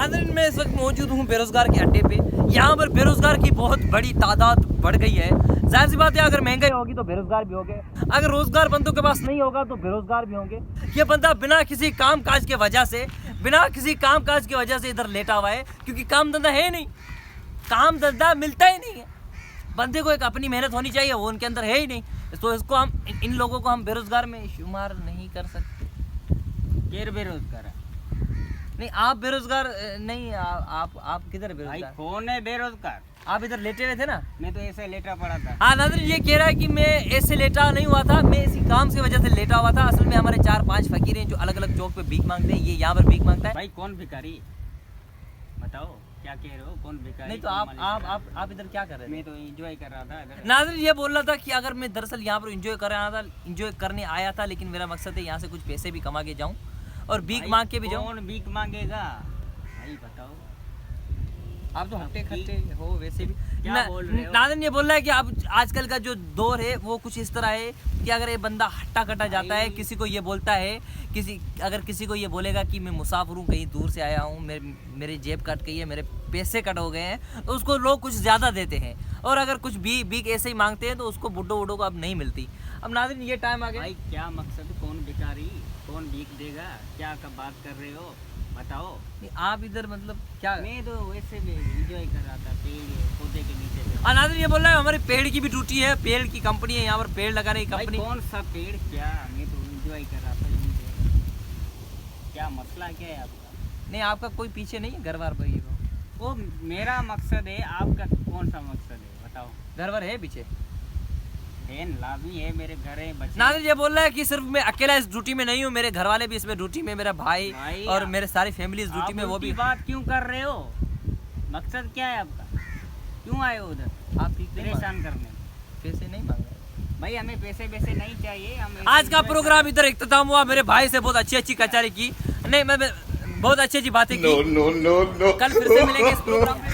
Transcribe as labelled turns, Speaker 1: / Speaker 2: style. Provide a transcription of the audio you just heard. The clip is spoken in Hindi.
Speaker 1: नाज़रीन मैं इस वक्त मौजूद हूँ बेरोजगार के अड्डे पे। यहाँ पर बेरोजगार की बहुत बड़ी तादाद बढ़ गई है। जाहिर सी बात है, अगर महंगाई होगी तो बेरोजगार भी होंगे, अगर रोजगार बंदों के पास नहीं होगा तो बेरोजगार भी होंगे। ये बंदा बिना किसी काम काज के वजह से इधर लेटा हुआ है, क्योंकि काम धंधा है नहीं, काम धंधा मिलता ही नहीं है। बंदे को एक अपनी मेहनत होनी चाहिए, वो उनके अंदर है ही नहीं, तो इसको हम इन लोगों को हम बेरोजगार में शुमार नहीं कर सकते।
Speaker 2: केर बेरोजगार है?
Speaker 1: नहीं, आप बेरोजगार नहीं, आप किधर
Speaker 2: भाई
Speaker 1: बेरोजगार?
Speaker 2: कौन है बेरोजगार?
Speaker 1: आप इधर लेटे हुए थे ना?
Speaker 2: मैं तो ऐसे लेटा पड़ा था।
Speaker 1: हाँ नाज़रीन, ये कह रहा है कि मैं ऐसे लेटा नहीं हुआ था, मैं इसी काम की वजह से लेटा हुआ था। असल में हमारे 4-5 फकीर हैं जो अलग अलग चौक पे भीख मांगते हैं। ये यहाँ पर भीख मांगता है।
Speaker 2: भाई कौन भिखारी? बताओ क्या कह रहे हो, कौन भिखारी?
Speaker 1: नहीं तो आप इधर क्या कर रहे थे?
Speaker 2: मैं तो एंजॉय कर रहा था इधर।
Speaker 1: नाज़रीन ये बोल रहा था कि अगर मैं दरअसल यहाँ पर एंजॉय करने आया था, लेकिन मेरा मकसद है यहाँ से कुछ पैसे भी कमा के जाऊँ और भीख मांग के भी जाऊँ।
Speaker 2: कौन भीख मांगेगा भाई बताओ?
Speaker 1: आप तो हट्टे खट्टे हो वैसे भी।
Speaker 2: क्या बोल रहे हो?
Speaker 1: नाज़रीन ये बोल रहा है कि अब आजकल का जो दौर है वो कुछ इस तरह है कि अगर ये बंदा हट्टा कटा जाता है, किसी को ये बोलता है, अगर किसी को ये बोलेगा कि मैं मुसाफिर हूँ, कहीं दूर से आया हूँ, मेरी जेब कट गई है, मेरे पैसे कट हो गए हैं, तो उसको लोग कुछ ज़्यादा देते हैं। और अगर कुछ भीख ऐसे ही मांगते हैं तो उसको बुड्ढो को अब नहीं मिलती। अब नाज़रीन ये टाइम आ गया।
Speaker 2: भाई क्या मकसद? कौन भिखारी, कौन भीख देगा? क्या कब बात कर रहे हो बताओ?
Speaker 1: नहीं, आप इधर मतलब क्या?
Speaker 2: मैं तो वैसे भी एंजॉय कर रहा था पेड़ पौधे के नीचे पे।
Speaker 1: नाज़रीन ये बोल रहा है हमारे पेड़ की भी ड्यूटी है, पेड़ की कंपनी है यहाँ पर, पेड़ लगाने की
Speaker 2: भाई
Speaker 1: कंपनी।
Speaker 2: कौन सा पेड़? क्या मैं तो एंजॉय कर रहा था यहीं पे। क्या मसला क्या है आपका?
Speaker 1: नहीं, आपका कोई पीछे नहीं है घर बार पर?
Speaker 2: वो मेरा मकसद है, आपका कौन सा मकसद है बताओ?
Speaker 1: घर बार है पीछे?
Speaker 2: है, लाजमी है, मेरे घर है, बच्चे।
Speaker 1: नाज़रीन ये बोल रहा है कि सिर्फ मैं अकेला इस ड्यूटी में नहीं हूँ, मेरे घर वाले भी इसमें ड्यूटी में, मेरा भाई और मेरे सारी फैमिली इस ड्यूटी में, वो भी।
Speaker 2: बात क्यों कर रहे हो? मकसद क्या है आपका? क्यों आए हो उधर?
Speaker 1: आप
Speaker 2: परेशान करने?
Speaker 1: पैसे नहीं मांग रहे
Speaker 2: भाई हमें पैसे नहीं चाहिए, हम
Speaker 1: आज का प्रोग्राम इधर इख्तिताम हुआ। मेरे भाई से बहुत अच्छी कचारी की, नहीं मैं बहुत अच्छी बातें की।
Speaker 3: No.
Speaker 1: कल फिर से मिलेंगे इस प्रोग्राम में।